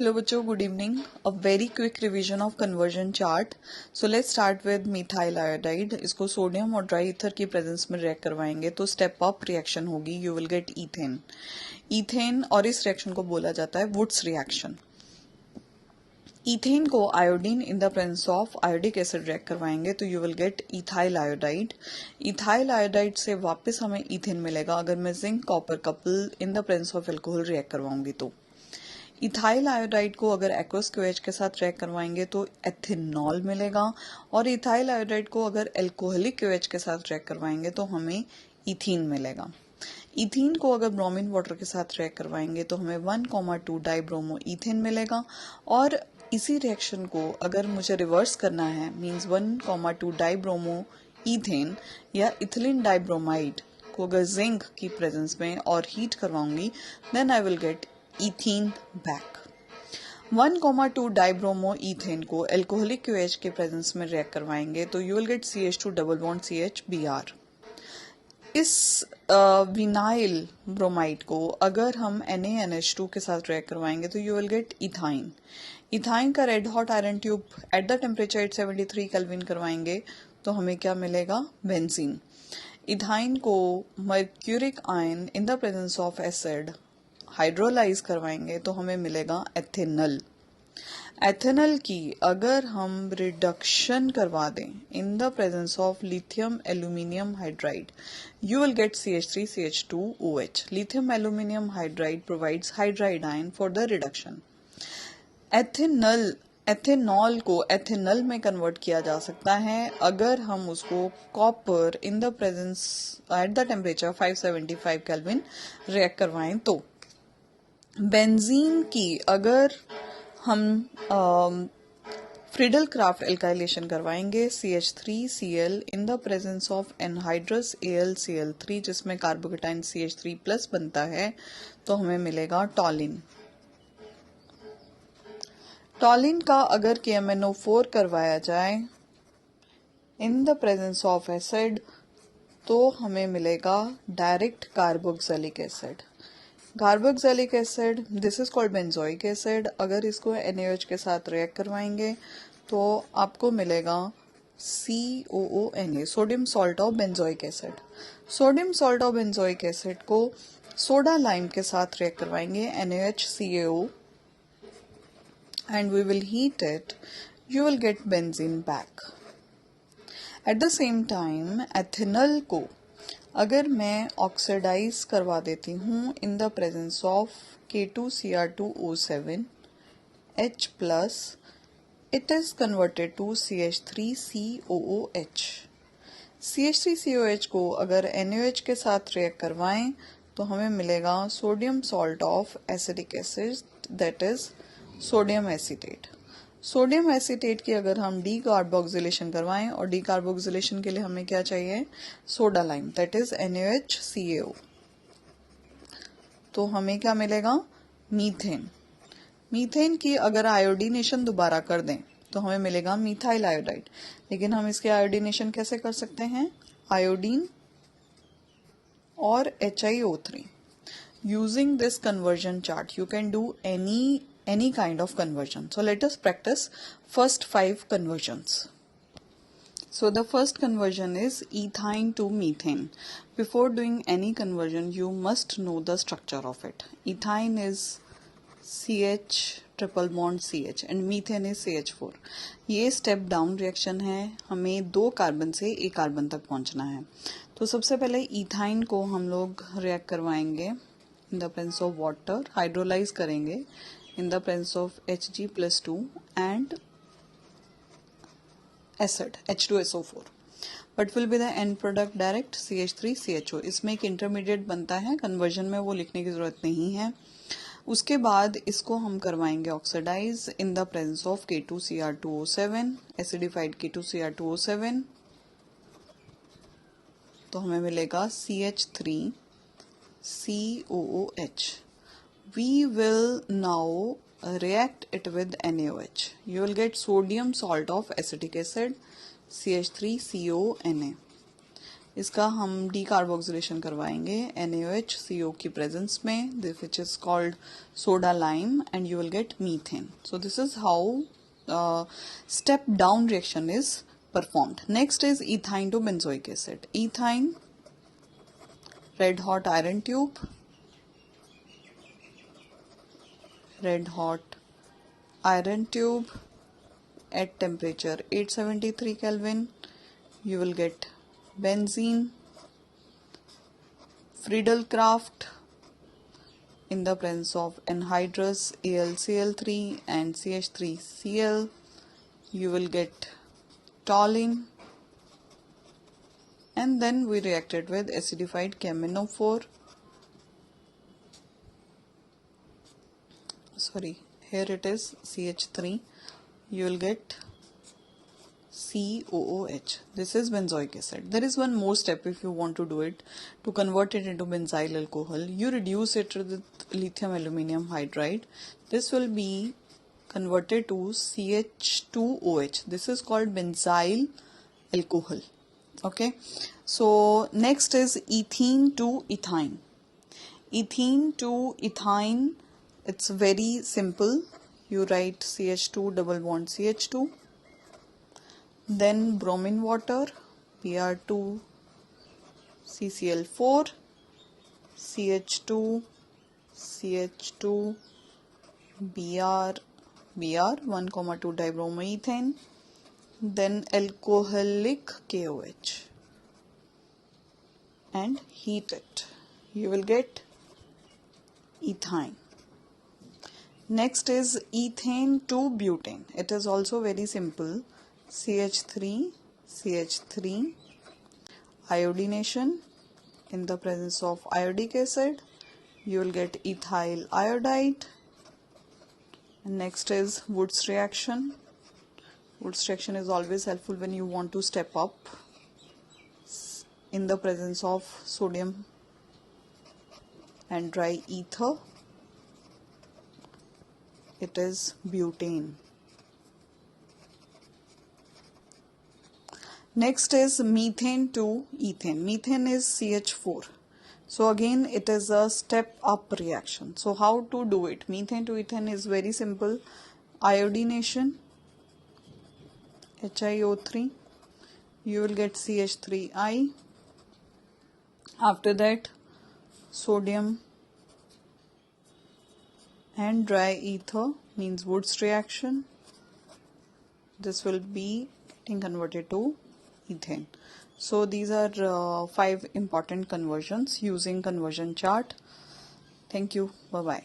Hello बच्चों, good evening. A very quick revision of conversion chart. So let's start with methyl iodide. इसको sodium और dry ether की presence में react करवाएंगे तो स्टेप अप रिएक्शन होगी. You will get ethane. Ethane और इस रिएक्शन को बोला जाता है वुड्स रिएक्शन. ईथेन को iodine in the presence of iodic acid react करवाएंगे तो you will get ethyl iodide. Ethyl iodide से वापस हमें ईथेन मिलेगा अगर मैं zinc copper couple in the presence of alcohol react करवाऊंगी तो. इथाइल आयोडाइड को अगर एक्वस क्यूएच के साथ रिएक्ट करवाएंगे तो एथेनॉल मिलेगा और इथाइल आयोडाइड को अगर एल्कोहलिक क्यूएच के साथ रिएक्ट करवाएंगे तो हमें इथीन मिलेगा. इथीन को अगर ब्रोमीन वाटर के साथ रिएक्ट करवाएंगे तो हमें 1,2 डाइब्रोमो इथेन मिलेगा. और इसी रिएक्शन को अगर मुझे रिवर्स करना है मींस 1,2 डाइब्रोमो इथेन या इथिलीन डाइब्रोमाइड को अगर जिंक की प्रेजेंस में और हीट करवाऊंगी then I will get ethene back. 1,2 dibromo ethane को एल्कोहलिक क्यूएच के प्रेजेंस में रिएक्ट करवाएंगे तो you will get CH2 double bond CHBr. इस विनाइल ब्रोमाइड को अगर हम NaNH2 के साथ रिएक्ट करवाएंगे तो you will get ethyne. Ethyne का red hot iron tube at the temperature 873 kelvin करवाएंगे तो हमें क्या मिलेगा? बेंजीन. इथाइन को mercuric ion in the presence of acid hydrolyse करवाएंगे तो हमें मिलेगा एथेनल. एथेनल की अगर हम रिडक्शन करवा दें इन the presence of lithium aluminium hydride you will gate CH3CH2OH. Lithium aluminium hydride provides hydride ion for the reduction. Ethanol को एथेनल में कन्वर्ट किया जा सकता है अगर हम उसको copper in the presence at the temperature 575 kelvin react करवाएं तो. बेंजीन की अगर हम फ्रीडल क्राफ्ट एल्काइलेशन करवाएंगे CH3Cl in the presence of anhydrous AlCl3 जिसमें कार्बोकेटाइन CH3+ बनता है तो हमें मिलेगा टॉलिन. टॉलिन का अगर KMnO4 करवाया जाए इन द प्रेजेंस ऑफ एसिड तो हमें मिलेगा direct carboxylic acid. Carboxylic acid this is called benzoic acid. अगर इसको NaOH के साथ रिएक्ट करवाएंगे तो आपको मिलेगा COONA, sodium salt of benzoic acid. Sodium salt of benzoic acid को सोडा लाइम के साथ रिएक्ट करवाएंगे NaHCaO and we will heat it. You will get benzene back. At the same time ethanol को अगर मैं ऑक्सीडाइज करवा देती हूँ इन the presence of K2Cr2O7 H+, it is converted to CH3COOH. CH3COH को अगर NaOH के साथ रिएक्ट करवाएं तो हमें मिलेगा sodium salt of acidic acid that is sodium acetate. Sodium acetate की अगर हम डीकार्बोक्सिलेशन करवाएं और डीकार्बोक्सिलेशन के लिए हमें क्या चाहिए? Soda lime that is NaHCaO. तो हमें क्या मिलेगा? मीथेन. मीथेन की अगर आयोडीनेशन दोबारा कर दें तो हमें मिलेगा मिथाइल आयोडाइड. लेकिन हम इसके आयोडीनेशन कैसे कर सकते हैं? आयोडीन और HiO3. Using this conversion chart you can do any kind of conversion. So let us practice first 5 conversions. So the first conversion is ethyne to methane. Before doing any conversion you must know the structure of it. Ethyne is CH triple bond CH and methane is CH4. ये step down reaction है, हमें 2 carbon से 1 carbon तक पहुंचना है. तो सबसे पहले ethyne को हम लोग रिएक्ट करवाएंगे in the presence of water, hydrolyse करेंगे in the presence of Hg+2 and acid H2SO4. What will be the end product? Direct CH3CHO. इसमें एक इंटरमीडिएट बनता है, कन्वर्जन में वो लिखने की जरूरत नहीं है. उसके बाद इसको हम करवाएंगे oxidize in the presence of K2Cr2O7 acidified K2Cr2O7 तो हमें मिलेगा CH3COOH. We will now react it with NaOH. You will get sodium salt of acetic acid CH3CONA. इसका हम डीकार्बोक्सिलेशन करवाएंगे NaOH की प्रेजेंस में, which is called soda lime, and you will gate methane. So this is how step down reaction is performed. Next is ethyne to benzoic acid. Ethyne, red hot iron tube, red hot iron tube at temperature 873 Kelvin. You will get benzene. Friedel-Crafts in the presence of anhydrous AlCl3 and CH3Cl. You will get toluene, and then we reacted with acidified KMnO4. Sorry, here it is CH3. You will get COOH. This is benzoic acid. There is one more step if you want to do it. To convert it into benzyl alcohol, you reduce it with lithium aluminium hydride. This will be converted to CH2OH. This is called benzyl alcohol. Okay, so next is ethene to ethyne. Ethene to ethyne, it's very simple. You write CH2 double bond CH2, then bromine water, Br2 CCl4, CH2 CH2 Br 1,2 dibromoethane, then alcoholic KOH, and heat it. You will get ethine. Next is ethane to butane. It is also very simple. CH3 CH3, iodination in the presence of iodic acid. You will get ethyl iodide. And next is Woods reaction. Woods reaction is always helpful when you want to step up in the presence of sodium and dry ether. It is butane. Next is methane to ethane. Methane is CH4. So again it is a step up reaction. So how to do it? Methane to ethane is very simple. Iodination, HiO3, you will get CH3I. After that, sodium and dry ether means Woods reaction. This will be getting converted to ethane. So these are 5 important conversions using conversion chart. Thank you. Bye bye.